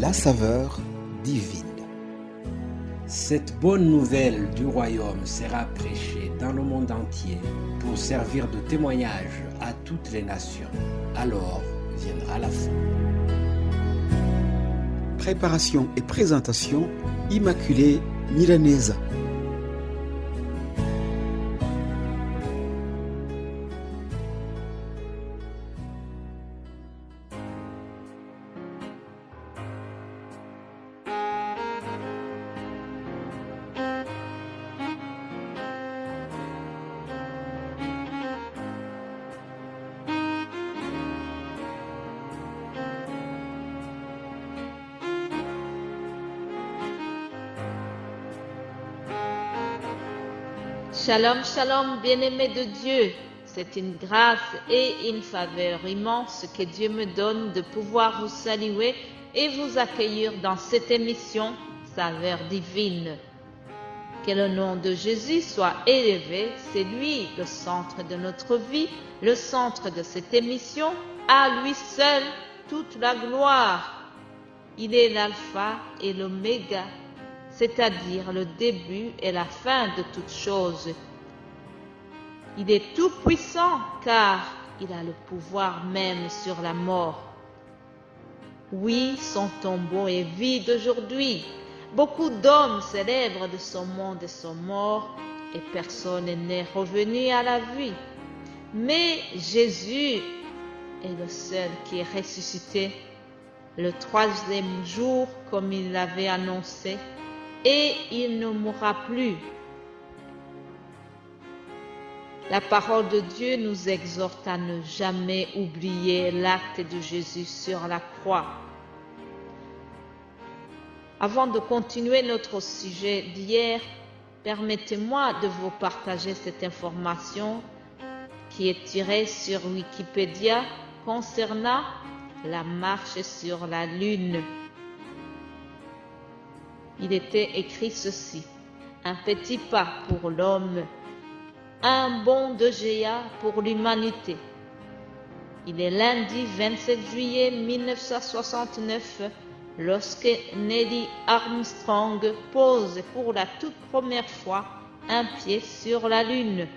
la saveur divine. Cette bonne nouvelle du royaume sera prêchée dans le monde entier pour servir de témoignage à toutes les nations. Alors viendra la fin. Préparation et présentation, Immaculée Milanesa. Shalom, shalom, bien-aimés de Dieu. C'est une grâce et une faveur immense que Dieu me donne de pouvoir vous saluer et vous accueillir dans cette émission Saveur divine. Que le nom de Jésus soit élevé, c'est lui le centre de notre vie, le centre de cette émission, à lui seul toute la gloire. Il est l'alpha et l'oméga, c'est-à-dire le début et la fin de toutes choses. Il est tout puissant car il a le pouvoir même sur la mort. Oui, son tombeau est vide aujourd'hui. Beaucoup d'hommes célèbrent de son monde et sont morts et personne n'est revenu à la vie. Mais Jésus est le seul qui est ressuscité le troisième jour comme il l'avait annoncé. Et il ne mourra plus. La parole de Dieu nous exhorte à ne jamais oublier l'acte de Jésus sur la croix. Avant de continuer notre sujet d'hier, permettez-moi de vous partager cette information qui est tirée sur Wikipédia concernant la marche sur la Lune. Il était écrit ceci: un petit pas pour l'homme, un bond de géant pour l'humanité. Il est lundi 27 juillet 1969 lorsque Neil Armstrong pose pour la toute première fois un pied sur la Lune.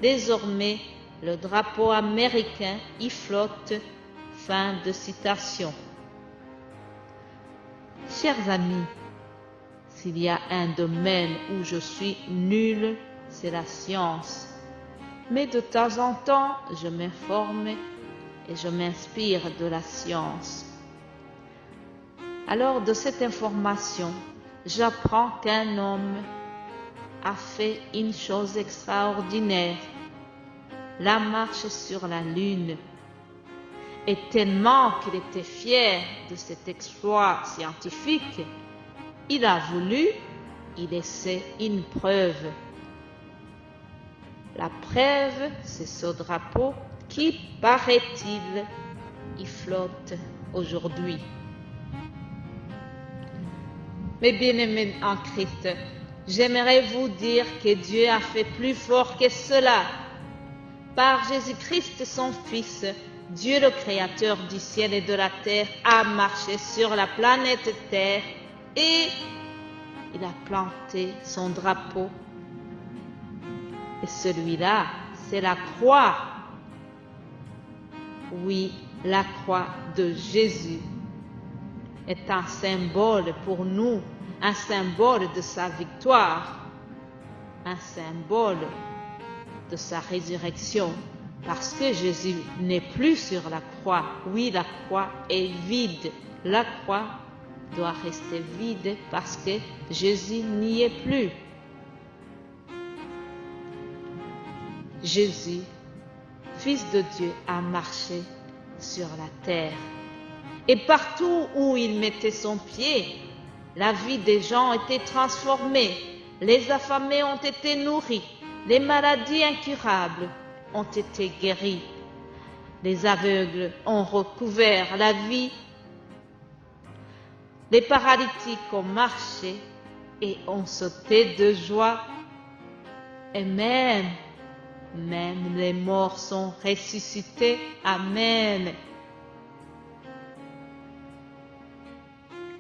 Désormais, le drapeau américain y flotte. Fin de citation. Chers amis, s'il y a un domaine où je suis nul, c'est la science. Mais de temps en temps, je m'informe et je m'inspire de la science. Alors, de cette information, j'apprends qu'un homme a fait une chose extraordinaire, la marche sur la Lune. Et tellement qu'il était fier de cet exploit scientifique, il a voulu y laisser une preuve. La preuve, c'est ce drapeau qui, paraît-il, y flotte aujourd'hui. Mes bien-aimés en Christ, j'aimerais vous dire que Dieu a fait plus fort que cela. Par Jésus-Christ, son Fils, Dieu le Créateur du ciel et de la terre a marché sur la planète Terre et il a planté son drapeau. Et celui-là, c'est la croix. Oui, la croix de Jésus est un symbole pour nous, un symbole de sa victoire, un symbole de sa résurrection. Parce que Jésus n'est plus sur la croix. Oui, la croix est vide. La croix doit rester vide parce que Jésus n'y est plus. Jésus, Fils de Dieu, a marché sur la terre. Et partout où il mettait son pied, la vie des gens était transformée. Les affamés ont été nourris. Les maladies incurables ont été guéris. Les aveugles ont recouvert la vie. Les paralytiques ont marché et ont sauté de joie. Et même les morts sont ressuscités. Amen.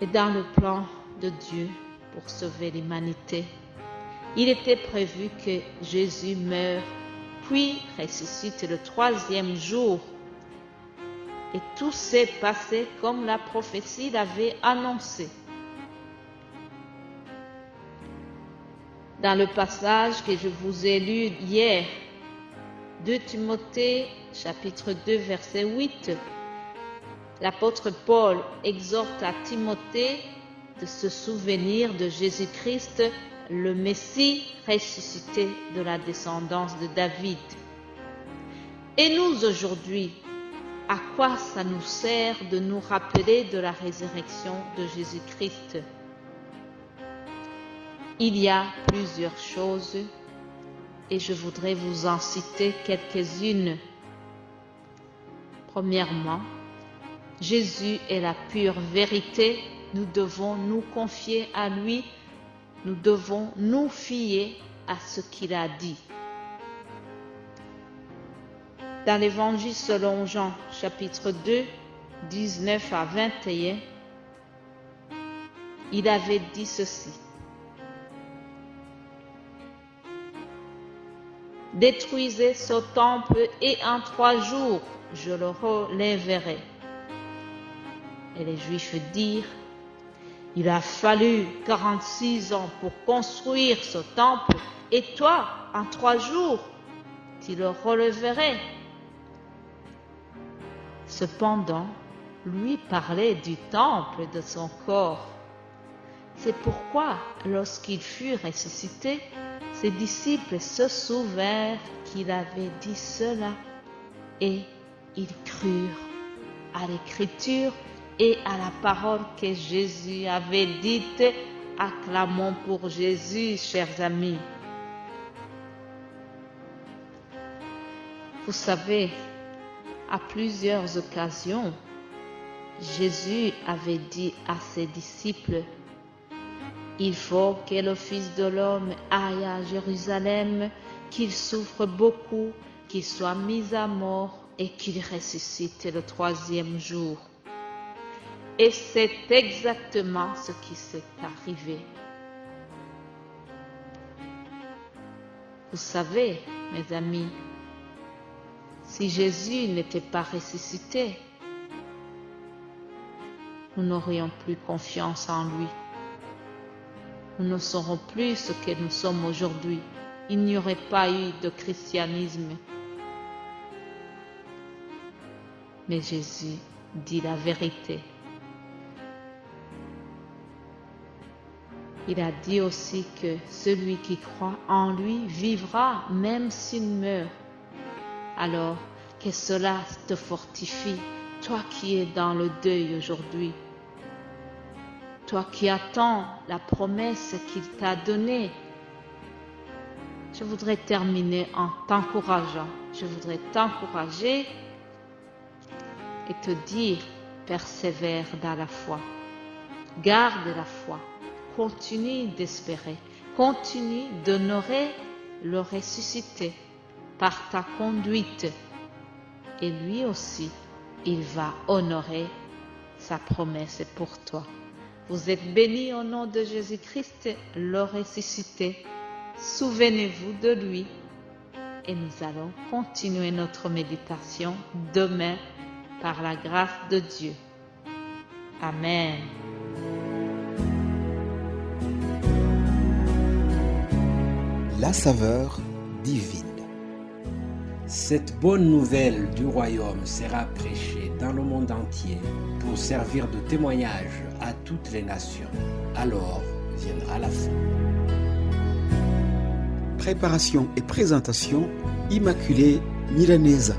Et dans le plan de Dieu pour sauver l'humanité, il était prévu que Jésus meure, puis ressuscite le troisième jour. Et tout s'est passé comme la prophétie l'avait annoncé. Dans le passage que je vous ai lu hier, 2 Timothée chapitre 2 verset 8, l'apôtre Paul exhorte à Timothée de se souvenir de Jésus-Christ, le Messie ressuscité de la descendance de David. Et nous aujourd'hui, à quoi ça nous sert de nous rappeler de la résurrection de Jésus-Christ? Il y a plusieurs choses et je voudrais vous en citer quelques-unes. Premièrement, Jésus est la pure vérité. Nous devons nous confier à lui. Nous devons nous fier à ce qu'il a dit. Dans l'Évangile selon Jean, chapitre 2, 19 à 21, il avait dit ceci. Détruisez ce temple et en 3 jours, je le relèverai. Et les Juifs dirent, il a fallu 46 ans pour construire ce temple, et toi, en 3 jours, tu le relèverais. Cependant, lui parlait du temple de son corps. C'est pourquoi, lorsqu'il fut ressuscité, ses disciples se souvinrent qu'il avait dit cela, et ils crurent à l'Écriture et à la parole que Jésus avait dite. Acclamons pour Jésus, chers amis. Vous savez, à plusieurs occasions, Jésus avait dit à ses disciples, il faut que le Fils de l'homme aille à Jérusalem, qu'il souffre beaucoup, qu'il soit mis à mort et qu'il ressuscite le 3e jour. Et c'est exactement ce qui s'est arrivé. Vous savez, mes amis, si Jésus n'était pas ressuscité, nous n'aurions plus confiance en lui. Nous ne serons plus ce que nous sommes aujourd'hui. Il n'y aurait pas eu de christianisme. Mais Jésus dit la vérité. Il a dit aussi que celui qui croit en lui vivra même s'il meurt. Alors que cela te fortifie, toi qui es dans le deuil aujourd'hui. Toi qui attends la promesse qu'il t'a donnée. Je voudrais terminer en t'encourageant. Je voudrais t'encourager et te dire, persévère dans la foi. Garde la foi. Continue d'espérer. Continue d'honorer le ressuscité par ta conduite. Et lui aussi, il va honorer sa promesse pour toi. Vous êtes bénis au nom de Jésus-Christ, le ressuscité. Souvenez-vous de lui. Et nous allons continuer notre méditation demain par la grâce de Dieu. Amen. La saveur divine. Cette bonne nouvelle du royaume sera prêchée dans le monde entier pour servir de témoignage à toutes les nations. Alors viendra la fin. Préparation et présentation, Immaculée Milanesa.